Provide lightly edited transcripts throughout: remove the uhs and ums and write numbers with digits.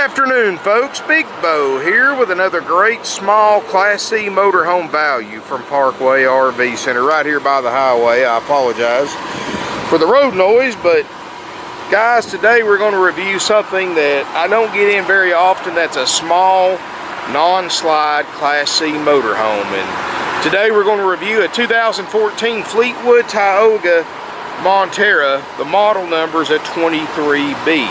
Afternoon, folks. Big Bo here with another great small Class C motorhome value from Parkway RV Center right here by the highway. I apologize for the road noise, but guys, today we're going to review something that I don't get in very often. That's a small non-slide Class C motorhome, and today we're going to review a 2014 Fleetwood Tioga Montara. The model number is a 23B.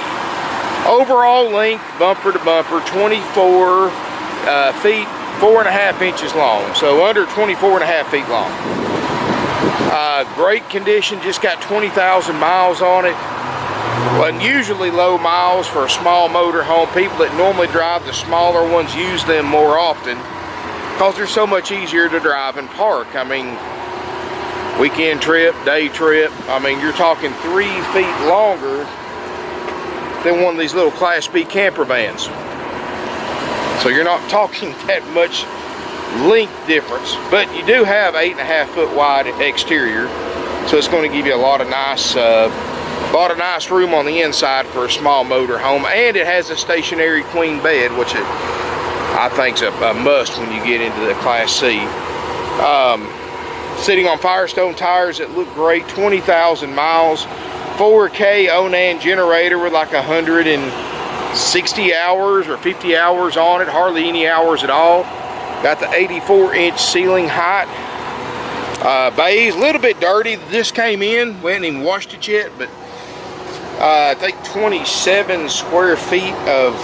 Overall length, bumper to bumper, 24 feet, 4.5 inches long. So under 24.5 feet long. Great condition, just got 20,000 miles on it. Unusually low miles for a small motorhome. People that normally drive the smaller ones use them more often because they're so much easier to drive and park. I mean, weekend trip, day trip, I mean, you're talking 3 feet longer than one of these little Class B camper vans. So you're not talking that much length difference, but you do have 8.5 foot wide exterior, so it's going to give you a lot of nice room on the inside for a small motorhome, and it has a stationary queen bed, which I think is a must when you get into the Class C. Sitting on Firestone tires that look great, 20,000 miles. 4K Onan generator with like 160 hours or 50 hours on it, hardly any hours at all. Got the 84-inch ceiling height. Bays, a little bit dirty. This came in, we hadn't even washed it yet, but I think 27 square feet of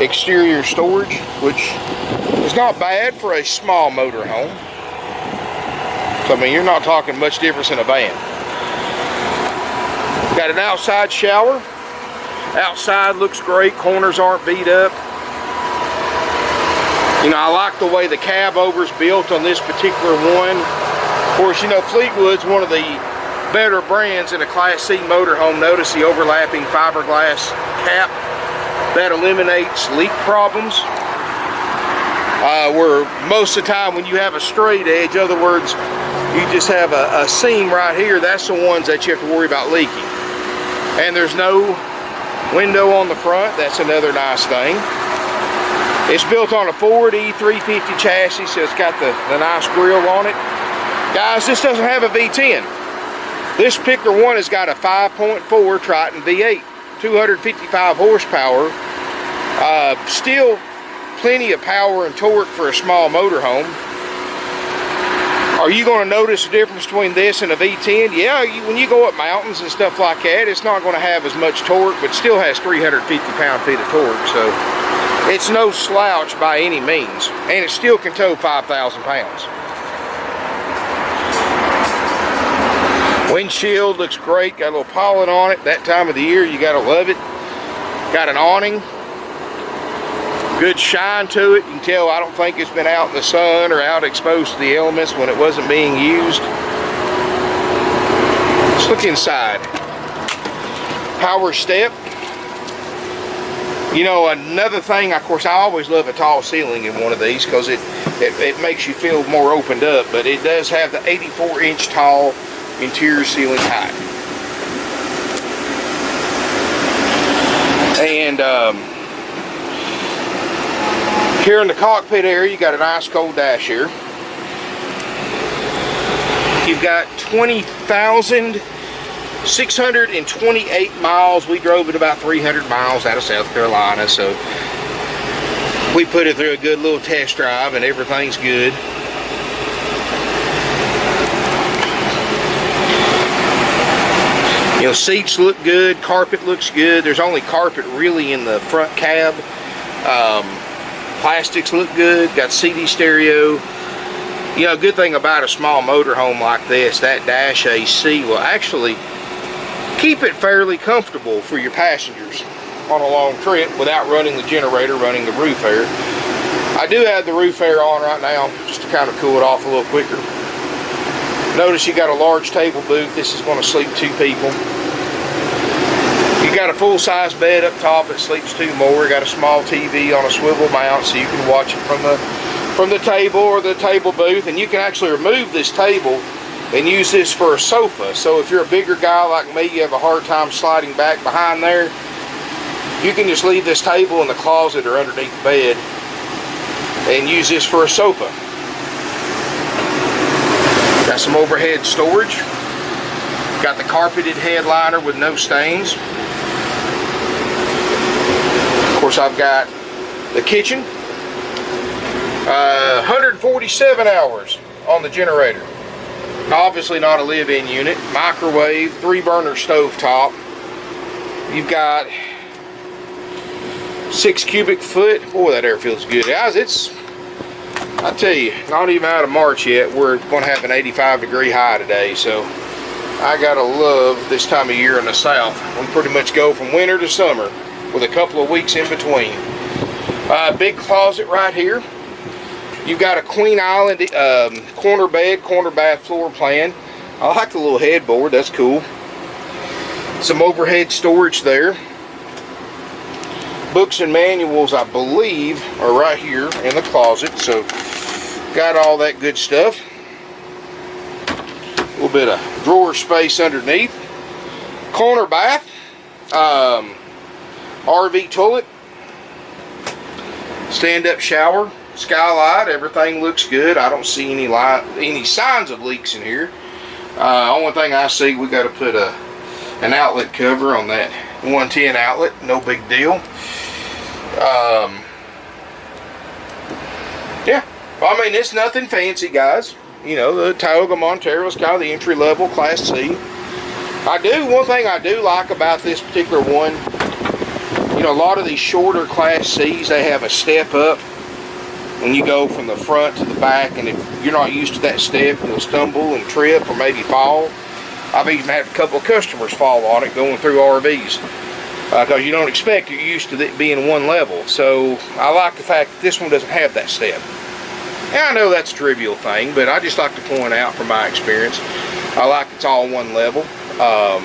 exterior storage, which is not bad for a small motorhome. So, I mean, you're not talking much difference in a van. Got an outside shower. Outside looks great. Corners aren't beat up. You know, I like the way the cab over is built on this particular one. Of course, you know, Fleetwood's one of the better brands in a Class C motorhome. Notice the overlapping fiberglass cap. That eliminates leak problems. Where most of the time when you have a straight edge, in other words, you just have a seam right here, that's the ones that you have to worry about leaking. And there's no window on the front. That's another nice thing. It's built on a Ford E350 chassis, so it's got the nice grill on it. Guys, this doesn't have a V10. This particular one has got a 5.4 Triton V8, 255 horsepower. Still plenty of power and torque for a small motorhome. Are you going to notice a difference between this and a V10? Yeah, when you go up mountains and stuff like that, it's not going to have as much torque, but still has 350 pound-feet of torque, so it's no slouch by any means, and it still can tow 5,000 pounds. Windshield looks great, got a little pollen on it. That time of the year, you got to love it. Got an awning. Good shine to it. You can tell I don't think it's been out in the sun or out exposed to the elements when it wasn't being used. Let's look inside. Power step. You know, another thing, of course, I always love a tall ceiling in one of these because it makes you feel more opened up, but it does have the 84-inch tall interior ceiling height. And here in the cockpit area, you got a nice cold dash here. You've got 20,628 miles. We drove it about 300 miles out of South Carolina, so we put it through a good little test drive and everything's good. You know, seats look good, carpet looks good. There's only carpet really in the front cab. Plastics look good, got CD stereo. You know, a good thing about a small motorhome like this, that dash AC will actually keep it fairly comfortable for your passengers on a long trip without running the generator, running the roof air. I do have the roof air on right now just to kind of cool it off a little quicker. Notice you got a large table booth. This is going to sleep 2 people. You got a full-size bed up top that sleeps 2 more. You got a small TV on a swivel mount so you can watch it from the table or the table booth, and you can actually remove this table and use this for a sofa. So if you're a bigger guy like me, you have a hard time sliding back behind there, You can just leave this table in the closet or underneath the bed and use this for a sofa. Got some overhead storage. Got the carpeted headliner with no stains. Of course, I've got the kitchen. 147 hours on the generator. Obviously not a live-in unit. Microwave, 3-burner stove top. You've got 6 cubic foot. Boy, that air feels good, guys. It's, I tell you, not even out of March yet. We're going to have an 85-degree high today, so I gotta love this time of year in the South. We pretty much go from winter to summer with a couple of weeks in between. Big closet right here. You've got a Queen Island corner bed, corner bath floor plan. I like the little headboard, that's cool. Some overhead storage there. Books and manuals, I believe, are right here in the closet, so got all that good stuff. A little bit of drawer space underneath. Corner bath. RV toilet. Stand-up shower. Skylight. Everything looks good. I don't see any signs of leaks in here. Only thing I see, we got to put an outlet cover on that 110 outlet. No big deal. Yeah. I mean, it's nothing fancy, guys. You know, the Tioga Montara is kind of the entry-level Class C. One thing I do like about this particular one, you know, a lot of these shorter Class Cs, they have a step up when you go from the front to the back, and if you're not used to that step, you'll stumble and trip or maybe fall. I've even had a couple of customers fall on it going through RVs because you don't expect, you're used to it being one level. So I like the fact that this one doesn't have that step. And I know that's a trivial thing, but I just like to point out from my experience, I like it's all one level,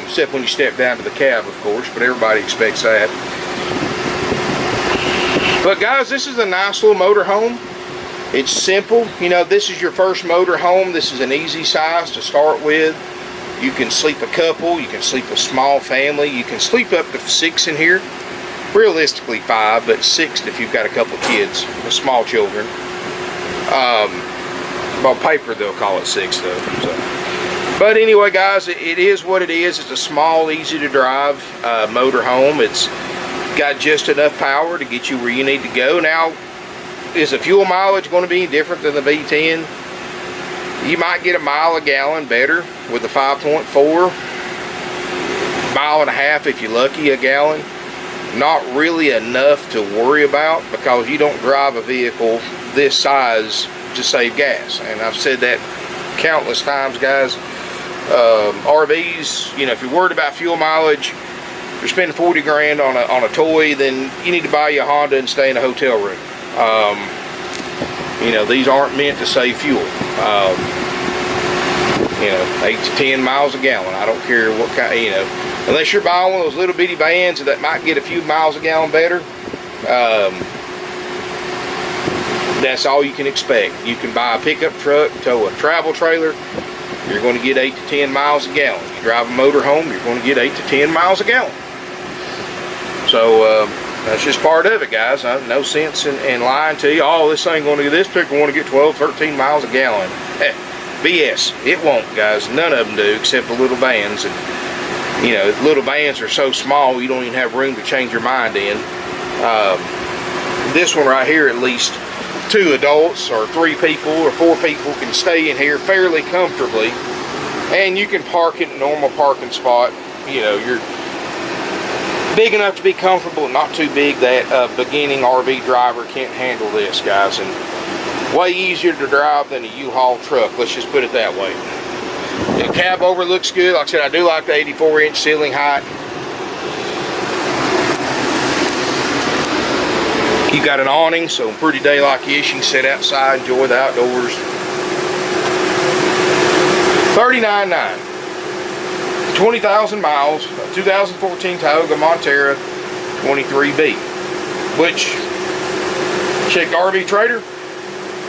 except when you step down to the cab, of course, but everybody expects that. But guys, this is a nice little motor home. It's simple. You know, this is your first motor home. This is an easy size to start with. You can sleep a couple, you can sleep a small family, you can sleep up to 6 in here. Realistically 5, but 6 if you've got a couple of kids with small children. Well, paper they'll call it 6 though. So. But anyway, guys, it is what it is. It's a small, easy to drive motor home. It's got just enough power to get you where you need to go. Now, is the fuel mileage going to be different than the V10? You might get a mile a gallon better with the 5.4. Mile and a half if you're lucky a gallon. Not really enough to worry about because you don't drive a vehicle this size to save gas. And I've said that countless times, guys. RVs, you know, if you're worried about fuel mileage, you're spending 40 grand on a toy, then you need to buy you a Honda and stay in a hotel room. You know, these aren't meant to save fuel. You know, 8 to 10 miles a gallon. I don't care what kind, you know, unless you're buying one of those little bitty vans that might get a few miles a gallon better. That's all you can expect. You can buy a pickup truck, tow a travel trailer, you're going to get 8 to 10 miles a gallon. You drive a motorhome, you're going to get 8 to 10 miles a gallon. So that's just part of it, guys. No sense in lying to you. Oh, this ain't going to do this. People want to get 12, 13 miles a gallon. Heck, BS. It won't, guys. None of them do, except the little vans. And you know, little vans are so small you don't even have room to change your mind in. This one right here, at least 2 adults or 3 people or 4 people can stay in here fairly comfortably, and you can park it in a normal parking spot. You know, you're big enough to be comfortable, not too big that a beginning RV driver can't handle this, guys. And way easier to drive than a U-Haul truck, let's just put it that way. The cab over looks good. Like I said, I do like the 84-inch ceiling height. You got an awning, so a pretty day like this, you can sit outside, enjoy the outdoors. $39.9. 20,000 miles, 2014 Tioga Montara 23B. Which, check RV Trader.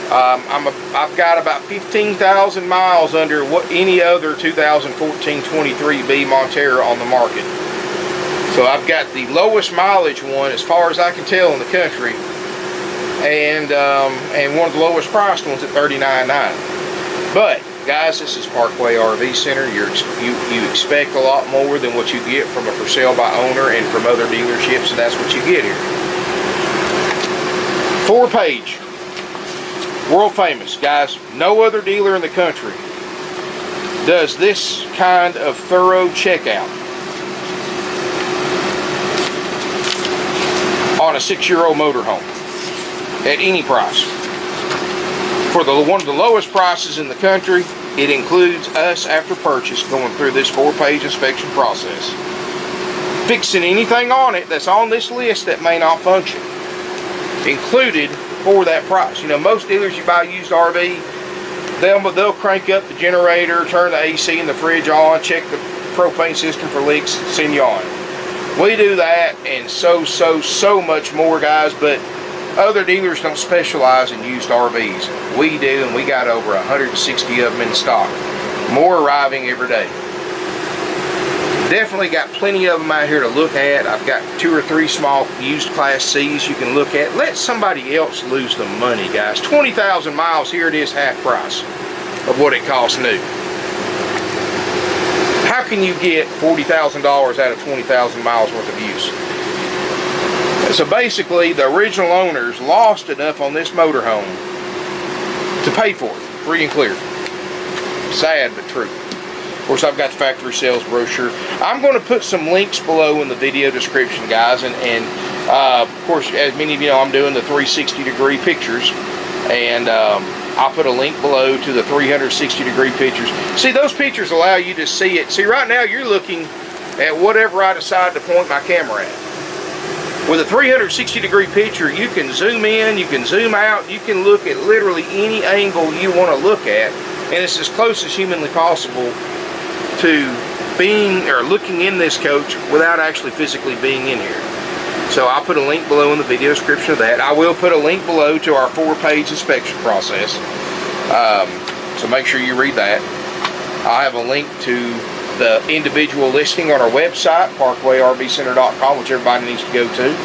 I've got about 15,000 miles under what any other 2014 23B Montara on the market. So I've got the lowest mileage one, as far as I can tell, in the country, and one of the lowest priced ones at $39.9. But guys, this is Parkway RV Center. You expect a lot more than what you get from a for sale by owner and from other dealerships, and that's what you get here. 4-page, world famous, guys. No other dealer in the country does this kind of thorough checkout on a 6-year-old motorhome at any price. For one of the lowest prices in the country, it includes us after purchase going through this 4-page inspection process, fixing anything on it that's on this list that may not function, included for that price. You know, most dealers, you buy a used RV, they'll crank up the generator, turn the AC and the fridge on, check the propane system for leaks, send you on. We do that and so much more, guys, but other dealers don't specialize in used RVs. We do, and we got over 160 of them in stock. More arriving every day. Definitely got plenty of them out here to look at. I've got 2 or 3 small used Class C's you can look at. Let somebody else lose the money, guys. 20,000 miles, here it is, half price of what it costs new. How can you get $40,000 out of 20,000 miles worth of use? So basically, the original owners lost enough on this motorhome to pay for it, free and clear. Sad but true. Of course, I've got the factory sales brochure. I'm going to put some links below in the video description, guys, and of course, as many of you know, I'm doing the 360-degree pictures, and I'll put a link below to the 360-degree pictures. See, those pictures allow you to see it. See, right now you're looking at whatever I decide to point my camera at. With a 360-degree picture, you can zoom in, you can zoom out, you can look at literally any angle you want to look at, and it's as close as humanly possible to being or looking in this coach without actually physically being in here. So I'll put a link below in the video description of that. I will put a link below to our 4-page inspection process, so make sure you read that. I'll have a link to the individual listing on our website, parkwayrvcenter.com, which everybody needs to go to,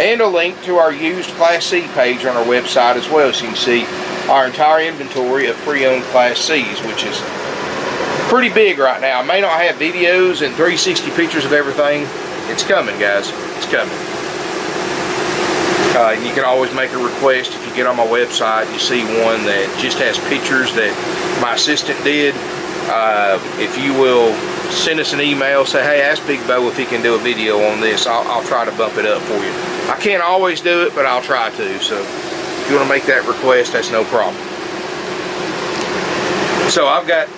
and a link to our used Class C page on our website as well, so you can see our entire inventory of pre-owned Class Cs, which is pretty big right now. I may not have videos and 360 pictures of everything. It's coming, guys. It's coming. You can always make a request. If you get on my website, you see one that just has pictures that my assistant did. If you will send us an email, say, hey, ask Big Bo if he can do a video on this, I'll try to bump it up for you. I can't always do it, but I'll try to. So if you want to make that request, that's no problem. So I've got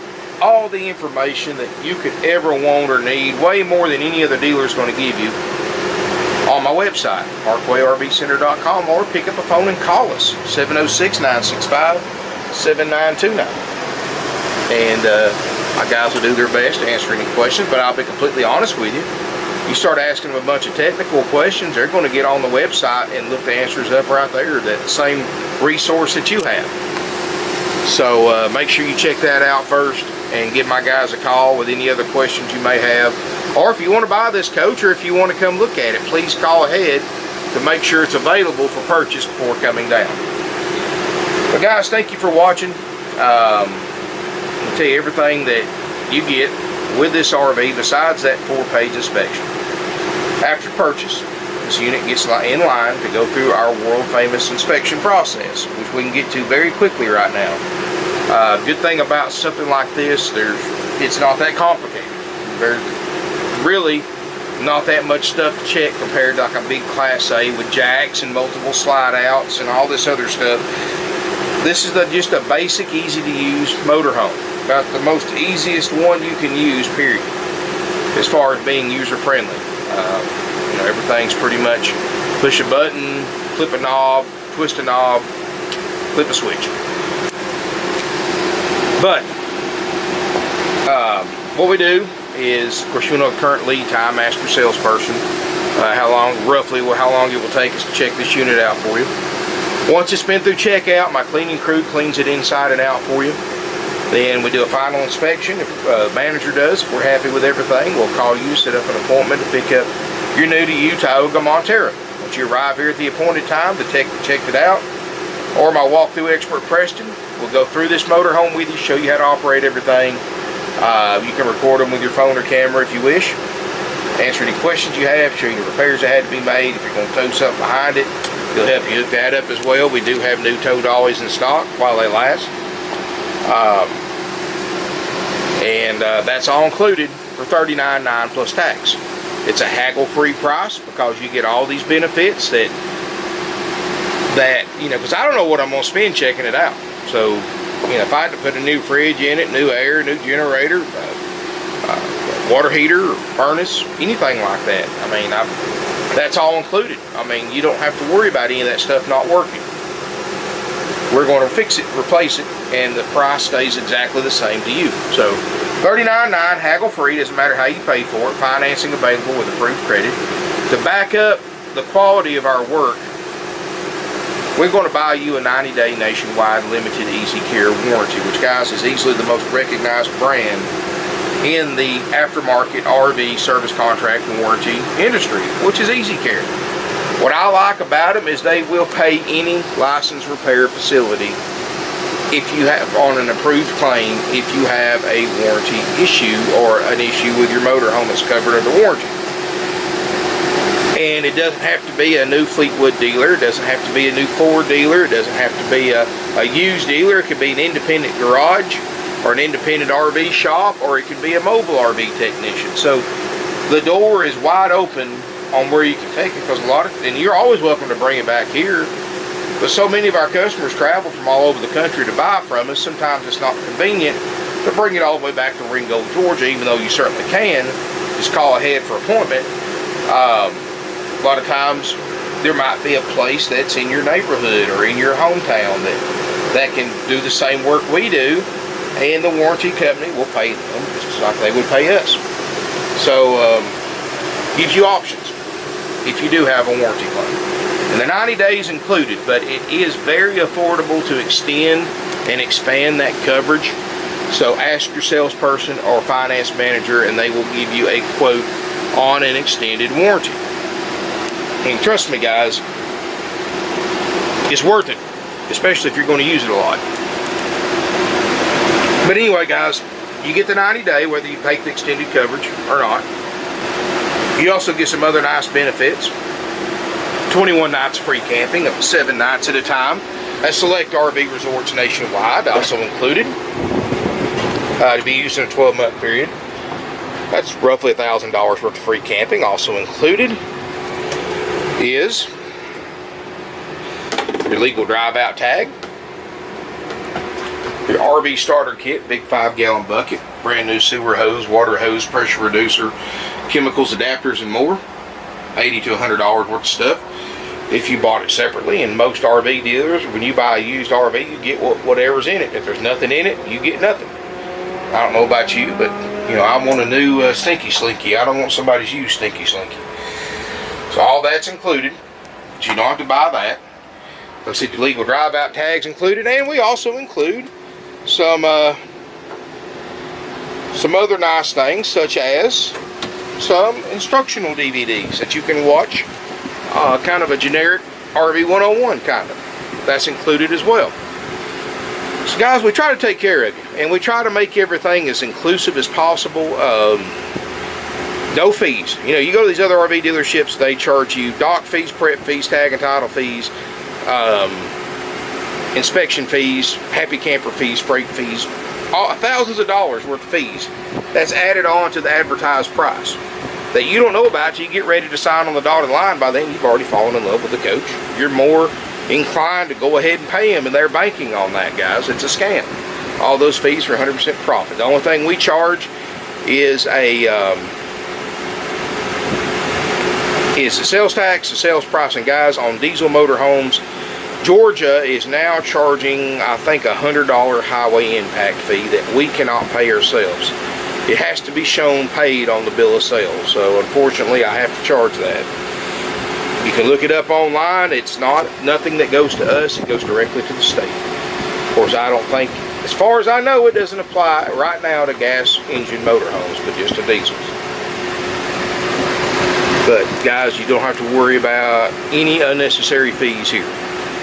all the information that you could ever want or need, way more than any other dealer is going to give you, on my website, parkwayrvcenter.com, or pick up a phone and call us, 706-965-7929. And my guys will do their best to answer any questions, but I'll be completely honest with you. You start asking them a bunch of technical questions, they're going to get on the website and look the answers up right there, that same resource that you have. So make sure you check that out first and give my guys a call with any other questions you may have. Or if you want to buy this coach, or if you want to come look at it, please call ahead to make sure it's available for purchase before coming down. But guys, thank you for watching. I'll tell you everything that you get with this RV besides that 4-page inspection. After purchase, this unit gets in line to go through our world famous inspection process, which we can get to very quickly right now. Good thing about something like this, it's not that complicated. There's really not that much stuff to check compared to like a big Class A with jacks and multiple slide outs and all this other stuff. This is just a basic, easy to use motorhome. About the most easiest one you can use, period, as far as being user friendly. You know, everything's pretty much push a button, flip a knob, twist a knob, flip a switch. But what we do is, of course, you know the current lead time, ask your salesperson roughly how long it will take us to check this unit out for you. Once it's been through checkout, my cleaning crew cleans it inside and out for you. Then we do a final inspection. If a manager does, if we're happy with everything, we'll call you, set up an appointment to pick up you're new to Tioga Montara. Once you arrive here at the appointed time, the tech that checked it out, or my walkthrough expert Preston, will go through this motorhome with you, show you how to operate everything. You can record them with your phone or camera if you wish. Answer any questions you have, show you the repairs that had to be made. If you're going to tow something behind it, he'll help you hook that up as well. We do have new tow dollies in stock while they last. That's all included for $39.9 plus tax. It's a haggle-free price because you get all these benefits that you know, because I don't know what I'm going to spend checking it out. So, you know, if I had to put a new fridge in it, new air, new generator, water heater, or furnace, anything like that, I mean, that's all included. I mean, you don't have to worry about any of that stuff not working. We're going to fix it, replace it, and the price stays exactly the same to you. So, $39.9 haggle free, doesn't matter how you pay for it. Financing available with approved credit. To back up the quality of our work, we're going to buy you a 90-day nationwide limited easy care warranty, which, guys, is easily the most recognized brand in the aftermarket RV service contract warranty industry, which is Easy Care. What I like about them is they will pay any licensed repair facility if you have on an approved claim, if you have a warranty issue or an issue with your motorhome that's covered under warranty. And it doesn't have to be a new Fleetwood dealer, it doesn't have to be a new Ford dealer, it doesn't have to be a used dealer, it could be an independent garage or an independent RV shop, or it could be a mobile RV technician. So the door is wide open on where you can take it, because and you're always welcome to bring it back here, but so many of our customers travel from all over the country to buy from us. Sometimes it's not convenient to bring it all the way back to Ringgold, Georgia, even though you certainly can. Just call ahead for appointment. A lot of times there might be a place that's in your neighborhood or in your hometown that can do the same work we do, and the warranty company will pay them just like they would pay us. So gives you options if you do have a warranty claim. And the 90 days included, but it is very affordable to extend and expand that coverage. So ask your salesperson or finance manager and they will give you a quote on an extended warranty. And trust me, guys, it's worth it, especially if you're going to use it a lot. But anyway, guys, you get the 90-day whether you take the extended coverage or not. You also get some other nice benefits. 21 nights free camping, up to 7 nights at a time at select RV resorts nationwide, also included, to be used in a 12-month period. That's roughly $1,000 worth of free camping. Also included is your legal drive-out tag, your RV starter kit, big 5-gallon bucket, brand new sewer hose, water hose, pressure reducer, chemicals, adapters, and more. $80 to $100 worth of stuff if you bought it separately. And most RV dealers, when you buy a used RV, you get whatever's in it. If there's nothing in it, you get nothing. I don't know about you, but you know, I want a new Stinky Slinky. I don't want somebody's used Stinky Slinky. So all that's included, but you don't have to buy that. Let's see, the legal drive-out tags included, and we also include some other nice things, such as some instructional DVDs that you can watch, kind of a generic RV 101 kind of. That's included as well. So guys, we try to take care of you, and we try to make everything as inclusive as possible. No fees. You know, you go to these other RV dealerships, they charge you dock fees, prep fees, tag and title fees, inspection fees, happy camper fees, freight fees, thousands of dollars worth of fees that's added on to the advertised price that you don't know about till you get ready to sign on the dotted line. By then you've already fallen in love with the coach. You're more inclined to go ahead and pay them, and they're banking on that, guys. It's a scam. All those fees are 100% profit. The only thing we charge is the sales tax, the sales price. And guys, on diesel motorhomes, Georgia is now charging, I think, a $100 highway impact fee that we cannot pay ourselves. It has to be shown paid on the bill of sale. So unfortunately, I have to charge that. You can look it up online. It's nothing that goes to us. It goes directly to the state. Of course, I don't think, as far as I know, it doesn't apply right now to gas engine motorhomes, but just to diesels. But guys, you don't have to worry about any unnecessary fees here.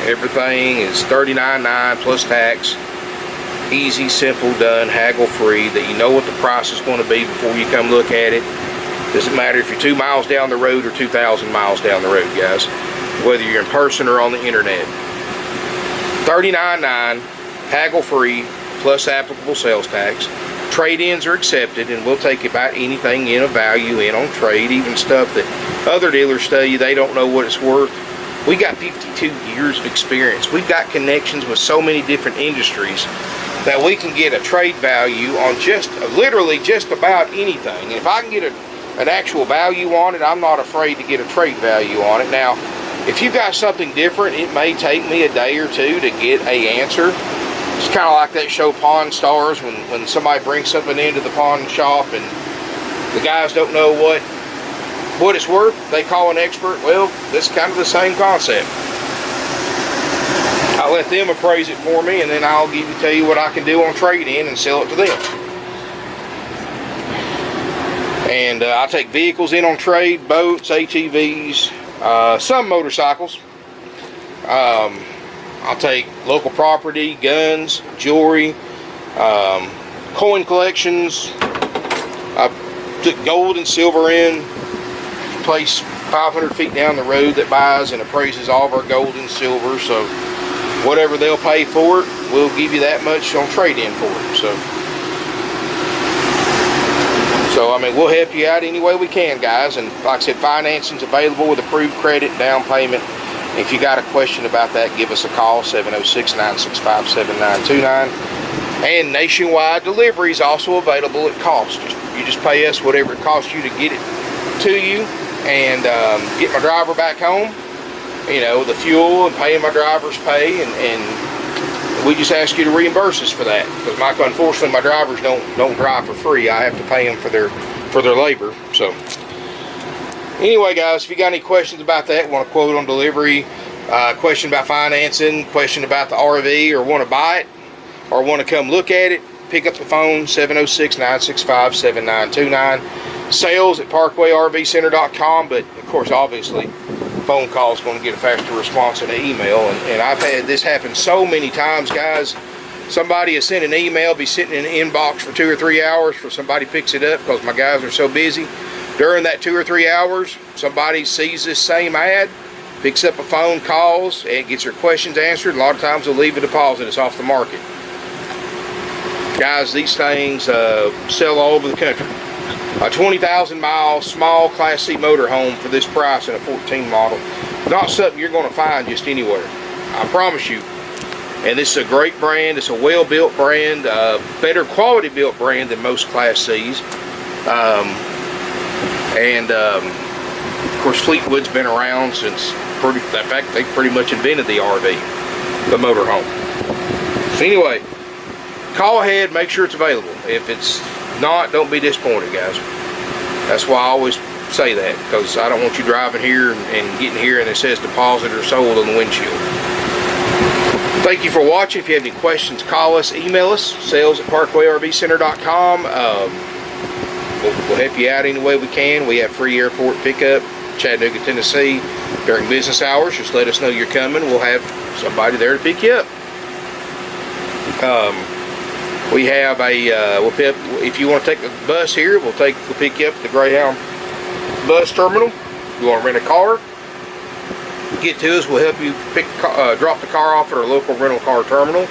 Everything is $39.9 plus tax. Easy, simple, done, haggle free, that you know what the price is going to be before you come look at it. Doesn't matter if you're 2 miles down the road or 2,000 miles down the road, guys. Whether you're in person or on the internet. $39.9, haggle free, plus applicable sales tax. Trade-ins are accepted, and we'll take about anything in of value in on trade, even stuff that other dealers tell you they don't know what it's worth. We got 52 years of experience. We've got connections with so many different industries that we can get a trade value on literally just about anything. And if I can get an actual value on it, I'm not afraid to get a trade value on it. Now, if you've got something different, it may take me a day or two to get an answer. It's kind of like that show Pawn Stars, when somebody brings something into the pawn shop and the guys don't know what it's worth, they call an expert. Well, this is kind of the same concept. I'll let them appraise it for me, and then I'll tell you what I can do on trade-in and sell it to them. And I take vehicles in on trade, boats, ATVs, some motorcycles. I'll take local property, guns, jewelry, coin collections. I took gold and silver in, place 500 feet down the road that buys and appraises all of our gold and silver. So whatever they'll pay for it, we'll give you that much on trade-in for it. So I mean, we'll help you out any way we can, guys. And like I said, financing's available with approved credit and down payment. If you got a question about that, give us a call, 706-965-7929. And nationwide delivery is also available at cost. You just pay us whatever it costs you to get it to you, and get my driver back home. You know, the fuel and paying my driver's pay, and we just ask you to reimburse us for that, because unfortunately my drivers don't drive for free. I have to pay them for their labor. So anyway, guys, if you got any questions about that, want a quote on delivery, question about financing, question about the RV, or want to buy it, or want to come look at it, pick up the phone, 706-965-7929. Sales at ParkwayRVCenter.com. But of course, obviously, phone call is going to get a faster response than an email. And I've had this happen so many times, guys. Somebody has sent an email, be sitting in the inbox for 2 or 3 hours before somebody picks it up, because my guys are so busy. During that 2 or 3 hours, somebody sees this same ad, picks up a phone, calls, and gets their questions answered. A lot of times they'll leave a deposit. It's off the market. Guys, these things sell all over the country. A 20,000 mile small Class C motorhome for this price in a 14 model. Not something you're going to find just anywhere. I promise you. And this is a great brand. It's a well-built brand, better quality built brand than most Class C's. Of course, Fleetwood's been around since in fact, they pretty much invented the RV, the motorhome. So anyway, call ahead, make sure it's available. If it's not, don't be disappointed, guys. That's why I always say that, because I don't want you driving here and getting here and it says deposit or sold on the windshield. Thank you for watching. If you have any questions, call us, email us, sales@ParkwayRVCenter.com. We'll help you out any way we can. We have free airport pickup, Chattanooga, Tennessee, during business hours. Just let us know you're coming. We'll have somebody there to pick you up. We have if you want to take the bus here, we'll pick you up at the Greyhound bus terminal. If you want to rent a car, get to us. We'll help you drop the car off at our local rental car terminal.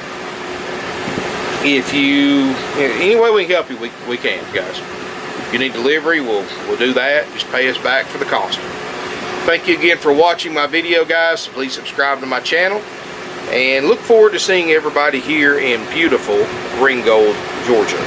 Any way we can help you, we can, guys. If you need delivery, we'll do that. Just pay us back for the cost. Thank you again for watching my video, guys. Please subscribe to my channel. And look forward to seeing everybody here in beautiful Ringgold, Georgia.